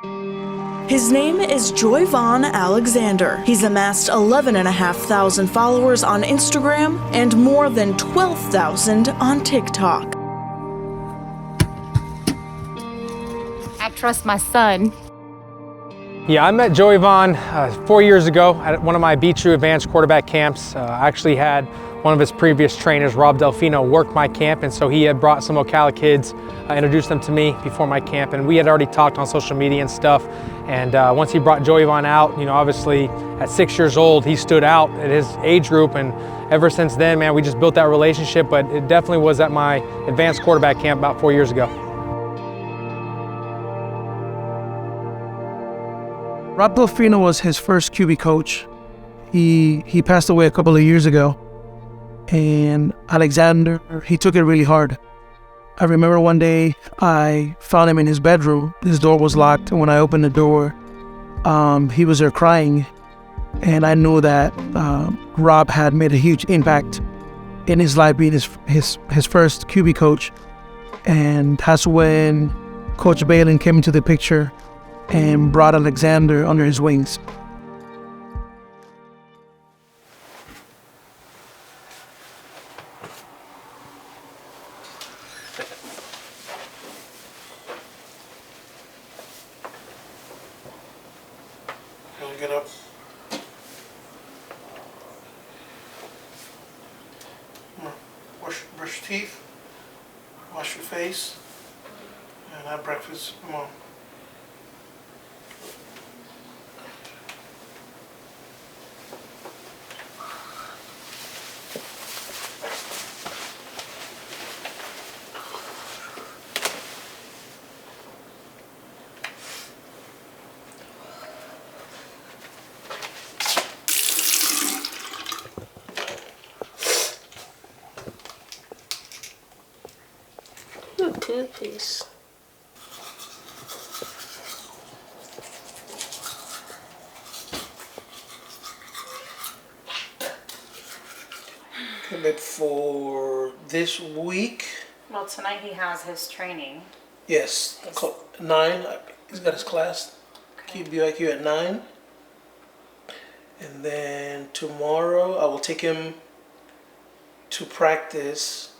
His name is Joivan Alexander. He's amassed 11,500 followers on Instagram and more than 12,000 on TikTok. I trust my son. Yeah, I met Joivan 4 years ago at one of my B2 advanced quarterback camps. I actually had one of his previous trainers, Rob Delfino, work my camp, and so he had brought some Ocala kids, introduced them to me before my camp, and we had already talked on social media and stuff. And once he brought Joivan out, you know, obviously at 6 years old, he stood out at his age group, and ever since then, man, we just built that relationship. But it definitely was at my advanced quarterback camp about 4 years ago. Rob Delfino was his first QB coach. He passed away a couple of years ago. And Alexander, he took it really hard. I remember one day I found him in his bedroom. His door was locked, and when I opened the door, he was there crying. And I knew that Rob had made a huge impact in his life, being his first QB coach. And that's when Coach Balin came into the picture and brought Alexander under his wings. Get up. Come on. Brush your teeth, wash your face, and have breakfast. Come on. Toothpaste. Okay, but for this week, Well, tonight he has his training. yes, 9. He's got his class. Okay. BYQ at 9. And then tomorrow I will take him to practice.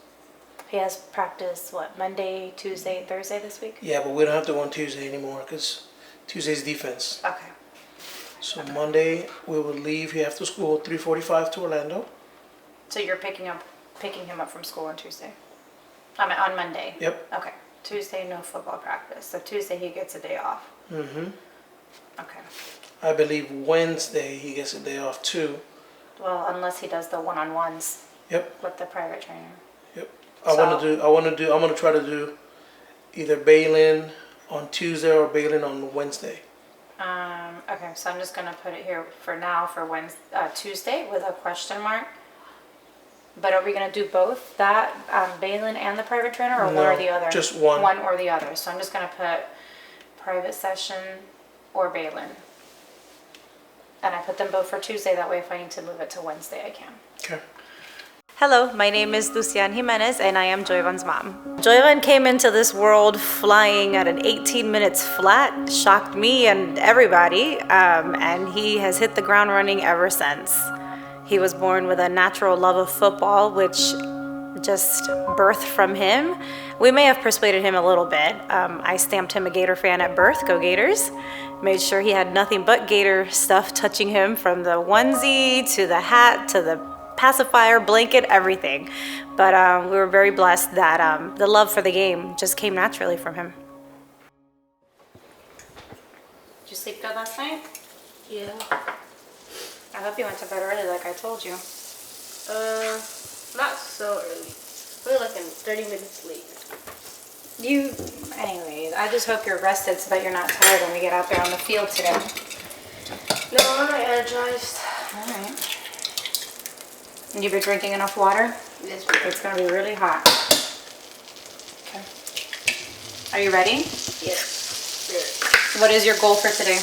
He has practice, what, Monday, Tuesday, Thursday this week? Yeah, but we don't have to go on Tuesday anymore because Tuesday's defense. Okay. So Monday we will leave here after school 3:45 to Orlando. So you're picking him up from school on Tuesday? I mean, on Monday? Yep. Okay. Tuesday, no football practice. So Tuesday he gets a day off. Mm-hmm. Okay. I believe Wednesday he gets a day off too. Well, unless he does the one-on-ones Yep. with the private trainer. Yep. I'm gonna try to do either Balin on Tuesday or Balin on Wednesday. Okay, so I'm just gonna put it here for now for Tuesday with a question mark. But are we gonna do both that Balin and the private trainer, or one or the other? Just one. One or the other. So I'm just gonna put private session or Balin, and I put them both for Tuesday. That way, if I need to move it to Wednesday, I can. Okay. Hello, my name is Lucian Jimenez and I am Joivan's mom. Joivan came into this world flying at an 18 minutes flat, shocked me and everybody, and he has hit the ground running ever since. He was born with a natural love of football, which just birthed from him. We may have persuaded him a little bit. I stamped him a Gator fan at birth, go Gators. Made sure he had nothing but Gator stuff touching him, from the onesie to the hat to the pacifier, blanket, everything. But we were very blessed that the love for the game just came naturally from him. Did you sleep good last night? Yeah. I hope you went to bed early like I told you. Not so early. We're like 30 minutes late. Anyways, I just hope you're rested so that you're not tired when we get out there on the field today. No, I'm not energized. All right. And you've been drinking enough water? Yes, It's going to be really hot. Okay. Are you ready? yes. Good. What is your goal for today?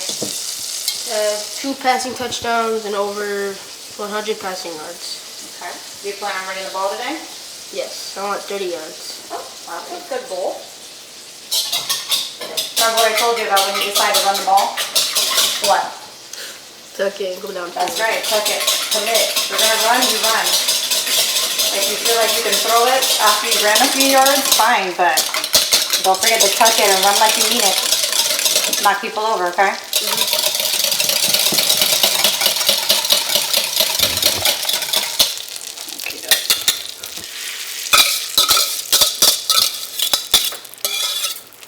2 passing touchdowns and over 100 passing yards. Okay. Do you plan on running the ball today? Yes, I want 30 yards. Oh, wow, that's a good goal. Remember what I told you about when you decide to run the ball? What? Tuck it and go down. That's right, tuck it, commit. If you're gonna run, you run. If you feel like you can throw it after you ran a few yards, fine, but don't forget to tuck it and run like you mean it. Knock people over, okay?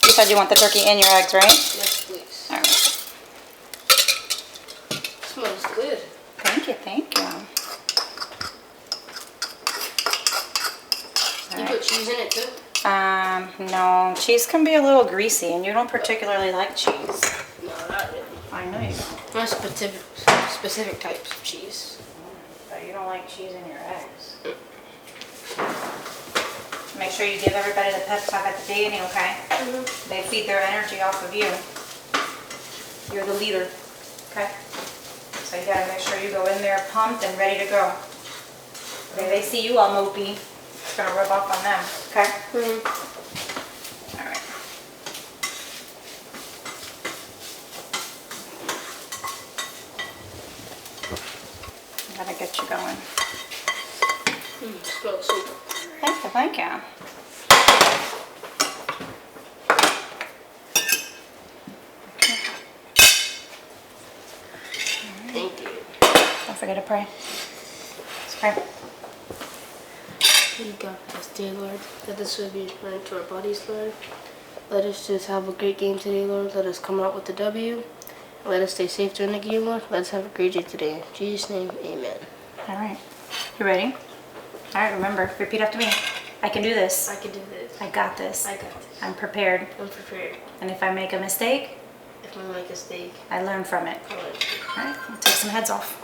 You said you want the turkey and your eggs, right? Yes, please. All right. Smells good. Thank you, thank you. You put cheese in it too? No, cheese can be a little greasy, and you don't particularly like cheese. No, not really. I know you don't. Not specific types of cheese. But you don't like cheese in your eggs. Make sure you give everybody the pep talk at the beginning, okay? They feed their energy off of you. You're the leader, okay? So you gotta make sure you go in there pumped and ready to go. Okay, they see you all mopey, it's gonna rub off on them, okay? All right. Gotta get you going. Smells super. Thank you, thank you. Thank you. Don't forget to pray. Let's pray. You got this, dear Lord. Let this will be running to our bodies, Lord. Let us just have a great game today, Lord. Let us come out with the W. Let us stay safe during the game, Lord. Let us have a great day today. In Jesus' name, amen. All right. You ready? All right, remember, repeat after me. I can do this. I can do this. I got this. I got this. I'm prepared. I'm prepared. And if I make a mistake, If I make a mistake, I learn from it. I'll let you. All right, we'll take some heads off.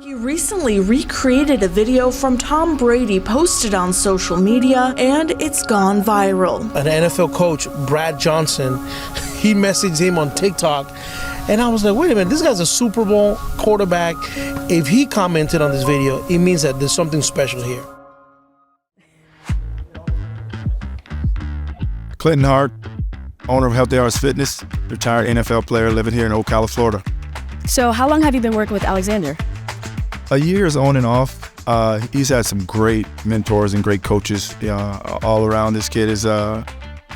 He recently recreated a video from Tom Brady posted on social media, and it's gone viral. An NFL coach, Brad Johnson, he messaged him on TikTok, and I was like, wait a minute, this guy's a Super Bowl quarterback. If he commented on this video, it means that there's something special here. Clinton Hart, owner of Healthy Arts Fitness, retired NFL player living here in Ocala, Florida. So how long have you been working with Alexander? A year's on and off. He's had some great mentors and great coaches all around. This kid is an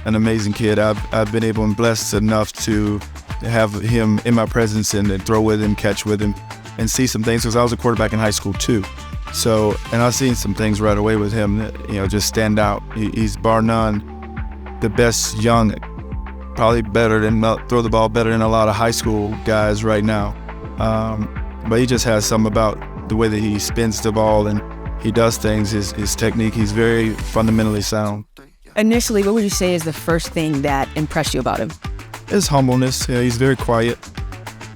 amazing kid. I've been able and blessed enough to have him in my presence and throw with him, catch with him, and see some things, because I was a quarterback in high school too. So, and I've seen some things right away with him that, just stand out. He's bar none the best young, probably better than, throw the ball better than a lot of high school guys right now. But he just has something about the way that he spins the ball and he does things, his technique. He's very fundamentally sound. Initially, what would you say is the first thing that impressed you about him? His humbleness. He's very quiet.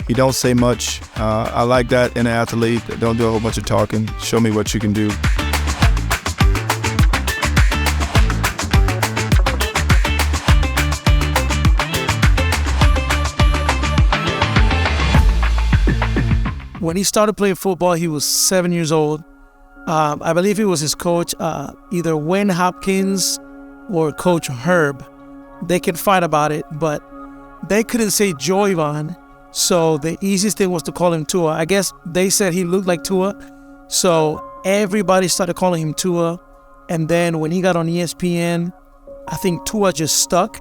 He don't say much. I like that in an athlete. Don't do a whole bunch of talking. Show me what you can do. When he started playing football, he was 7 years old. I believe it was his coach, either Wayne Hopkins or Coach Herb. They can fight about it, but they couldn't say Joivan, so the easiest thing was to call him Tua. I guess they said he looked like Tua, so everybody started calling him Tua. And then when he got on ESPN, I think Tua just stuck,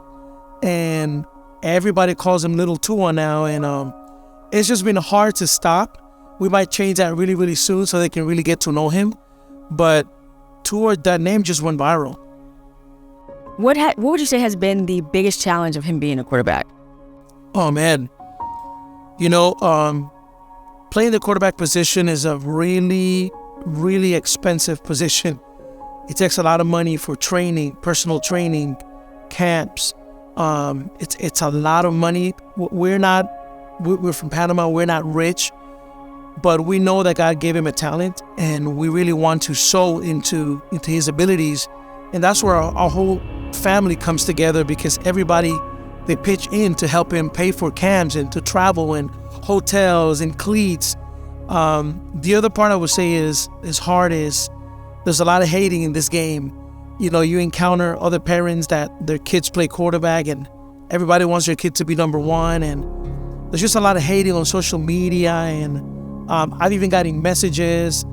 and everybody calls him Little Tua now, and it's just been hard to stop. We might change that really, really soon so they can really get to know him. But Tua, that name just went viral. What would you say has been the biggest challenge of him being a quarterback? Oh, man. Playing the quarterback position is a really, really expensive position. It takes a lot of money for training, personal training, camps. It's a lot of money. We're from Panama. We're not rich. But we know that God gave him a talent, and we really want to sow into his abilities. And that's where our whole family comes together, because everybody, they pitch in to help him pay for camps and to travel and hotels and cleats. The other part I would say is hard is there's a lot of hating in this game. You know, you encounter other parents that their kids play quarterback and everybody wants their kid to be number one, and there's just a lot of hating on social media, and I've even gotten messages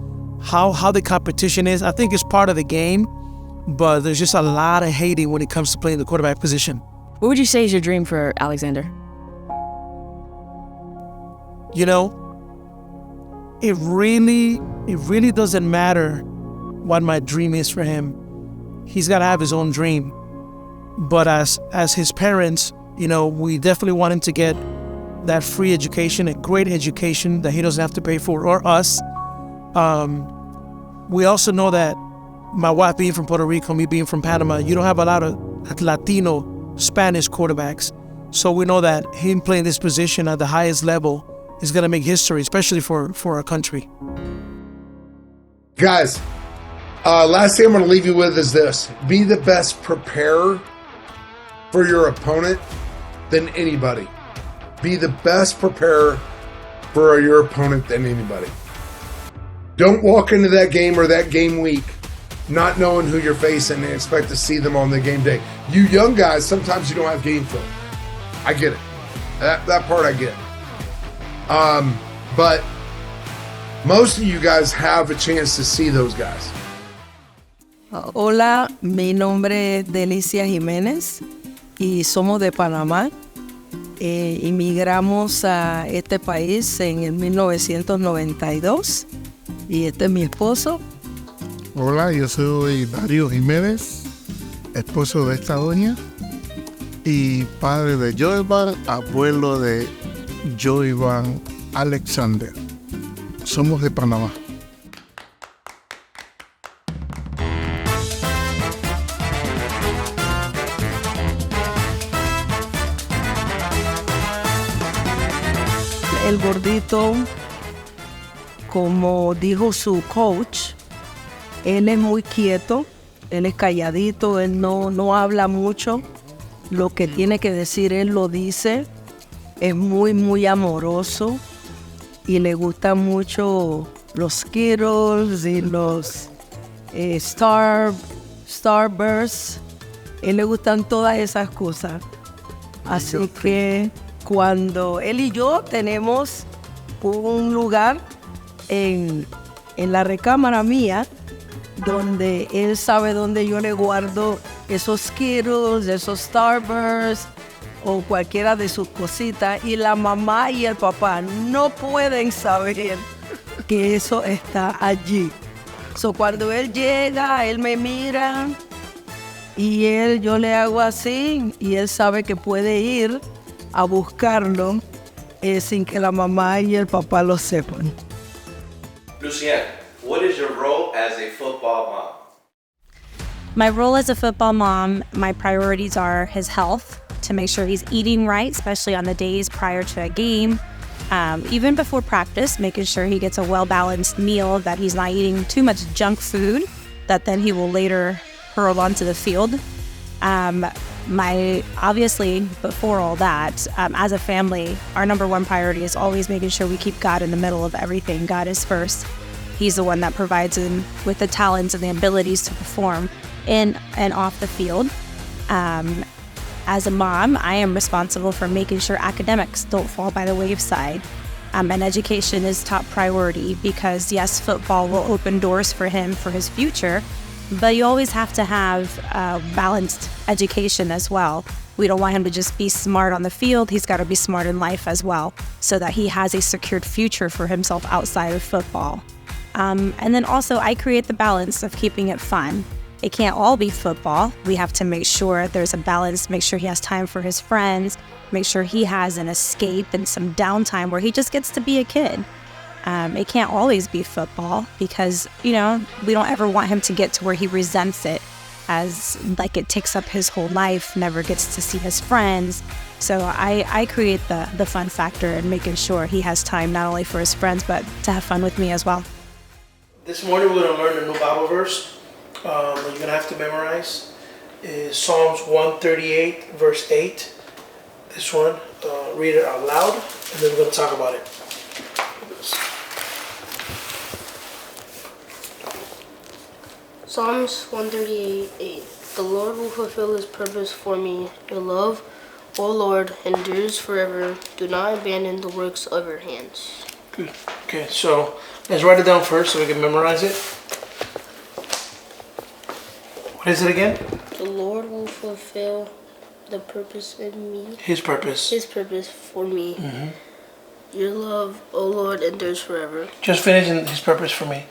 how the competition is. I think it's part of the game, but there's just a lot of hating when it comes to playing the quarterback position. What would you say is your dream for Alexander? You know, it really doesn't matter what my dream is for him. He's got to have his own dream. But as his parents, you know, we definitely want him to get that free education, a great education that he doesn't have to pay for, or us. We also know that my wife being from Puerto Rico, me being from Panama, you don't have a lot of Latino, Spanish quarterbacks. So we know that him playing this position at the highest level is going to make history, especially for our country. Guys, last thing I'm going to leave you with is this. Be the best preparer for your opponent than anybody. Be the best preparer for your opponent than anybody. Don't walk into that game or that game week not knowing who you're facing and expect to see them on the game day. You young guys, sometimes you don't have game film. I get it. That part I get. But most of you guys have a chance to see those guys. Hola, mi nombre es Delicia Jiménez y somos de Panamá. Inmigramos a este país en el 1992 y este es mi esposo. Hola, yo soy Darío Jiménez, esposo de esta doña y padre de Joivan, abuelo de Joivan Alexander. Somos de Panamá. El gordito, como dijo su coach, él es muy quieto, él es calladito, él no habla mucho. Lo que tiene que decir, él lo dice. Es muy amoroso y le gustan mucho los Skittles y los Starbursts. Él le gustan todas esas cosas. Así que cuando él y yo tenemos un lugar en la recámara mía, donde él sabe dónde yo le guardo esos Skittles, esos Starbursts o cualquiera de sus cositas, y la mamá y el papá no pueden saber que eso está allí. So, cuando él llega, él me mira y yo le hago así y él sabe que puede ir a buscarlo sin que la mamá y el papá lo sepan. Lucienne, what is your role as a football mom? My role as a football mom, my priorities are his health, to make sure he's eating right, especially on the days prior to a game. Even before practice, making sure he gets a well-balanced meal, that he's not eating too much junk food that then he will later hurl onto the field. Obviously, before all that, as a family, our number one priority is always making sure we keep God in the middle of everything. God is first. He's the one that provides him with the talents and the abilities to perform in and off the field. As a mom, I am responsible for making sure academics don't fall by the wayside. And education is top priority because, yes, football will open doors for him for his future, but you always have to have balanced education as well. We don't want him to just be smart on the field. He's got to be smart in life as well, so that he has a secured future for himself outside of football. And then also, I create the balance of keeping it fun. It can't all be football. We have to make sure there's a balance, make sure he has time for his friends, make sure he has an escape and some downtime where he just gets to be a kid. It can't always be football because, we don't ever want him to get to where he resents it as like it takes up his whole life, never gets to see his friends. So I create the fun factor and making sure he has time not only for his friends, but to have fun with me as well. This morning we're going to learn a new Bible verse. You're going to have to memorize is Psalms 138 verse 8. This one, read it out loud, and then we're going to talk about it. Psalms 138:8. The Lord will fulfill his purpose for me. Your love, O Lord, endures forever. Do not abandon the works of your hands. Good. Okay, so let's write it down first so we can memorize it. What is it again? The Lord will fulfill the purpose in me. His purpose. His purpose for me. Mm-hmm. Your love, O Lord, endures forever. Just finishing his purpose for me.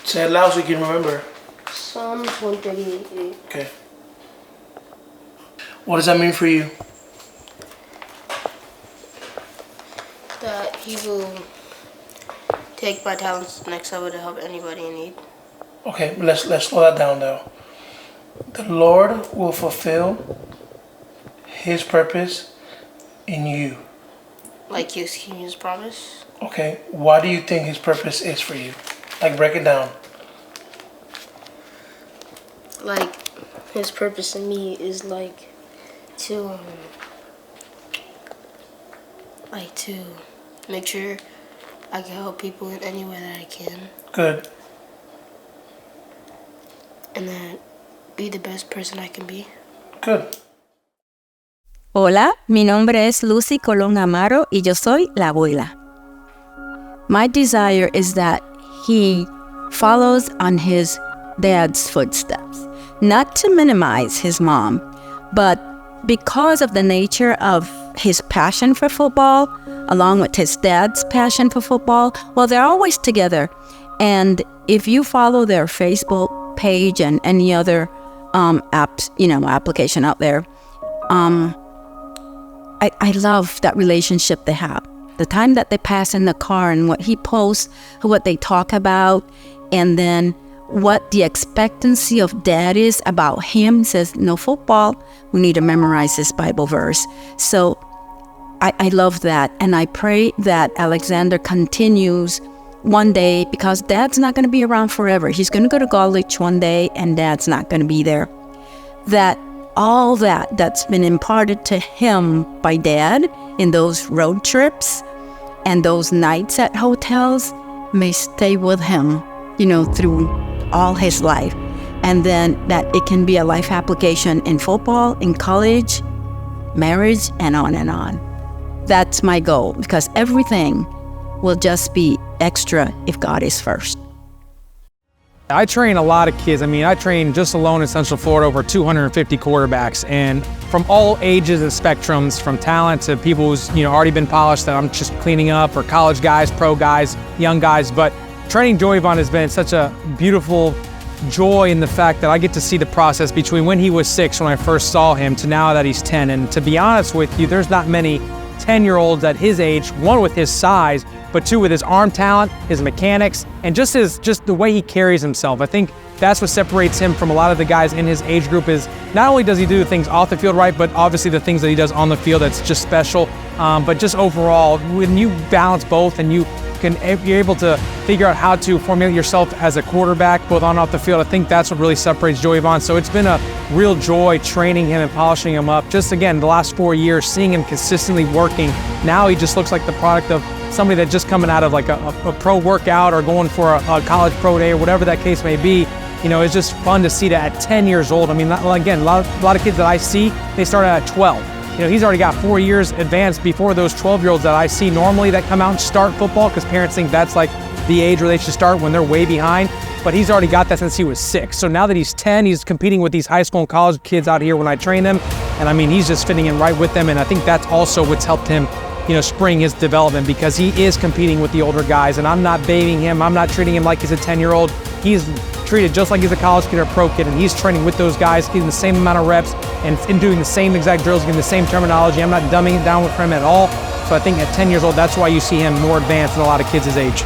Say it loud so you can remember. Psalms 138:8. Okay. What does that mean for you? That he will take my talents to the next level to help anybody in need. Okay, let's slow that down though. The Lord will fulfill his purpose in you. Like his promise. Okay, why do you think his purpose is for you? Like, break it down. Like, his purpose in me is like to make sure I can help people in any way that I can. Good. And then be the best person I can be. Good. Hola, mi nombre es Lucy Colón Amaro y yo soy la abuela. My desire is that he follows on his dad's footsteps. Not to minimize his mom, but because of the nature of his passion for football, along with his dad's passion for football, well, they're always together. And if you follow their Facebook page and any other application out there, I love that relationship they have. The time that they pass in the car and what he posts, what they talk about, and then what the expectancy of dad is about him. Says, no football, we need to memorize this Bible verse. So I love that. And I pray that Alexander continues one day, because dad's not going to be around forever. He's going to go to college one day and dad's not going to be there. That all that's been imparted to him by dad in those road trips and those nights at hotels may stay with him, through all his life. And then that it can be a life application in football, in college, marriage, and on and on. That's my goal, because everything will just be extra if God is first. I train a lot of kids. I train just alone in Central Florida over 250 quarterbacks, and from all ages and spectrums, from talent to people who's already been polished that I'm just cleaning up, or college guys, pro guys, young guys. But training Joivan has been such a beautiful joy in the fact that I get to see the process between when he was 6, when I first saw him, to now that he's 10. And to be honest with you, there's not many 10-year-olds at his age, one with his size, but two with his arm talent, his mechanics, and just the way he carries himself. I think that's what separates him from a lot of the guys in his age group. Is not only does he do the things off the field right, but obviously the things that he does on the field, that's just special. But just overall, when you balance both and you're able to figure out how to formulate yourself as a quarterback, both on and off the field, I think that's what really separates Joivan. So it's been a real joy training him and polishing him up. Just again, the last 4 years, seeing him consistently working. Now he just looks like the product of somebody that just coming out of like a pro workout or going for a college pro day or whatever that case may be. It's just fun to see that at 10 years old. Again, a lot of kids that I see, they start out at 12. He's already got 4 years advanced before those 12-year-olds that I see normally that come out and start football, because parents think that's like the age where they should start when they're way behind. But he's already got that since he was 6. So now that he's 10, he's competing with these high school and college kids out here when I train them. And he's just fitting in right with them. And I think that's also what's helped him, spring his development, because he is competing with the older guys. And I'm not babying him. I'm not treating him like he's a 10-year-old. He's treated just like he's a college kid or a pro kid, and he's training with those guys, getting the same amount of reps and doing the same exact drills, getting the same terminology. I'm not dumbing it down with him at all. So I think at 10 years old, that's why you see him more advanced than a lot of kids his age.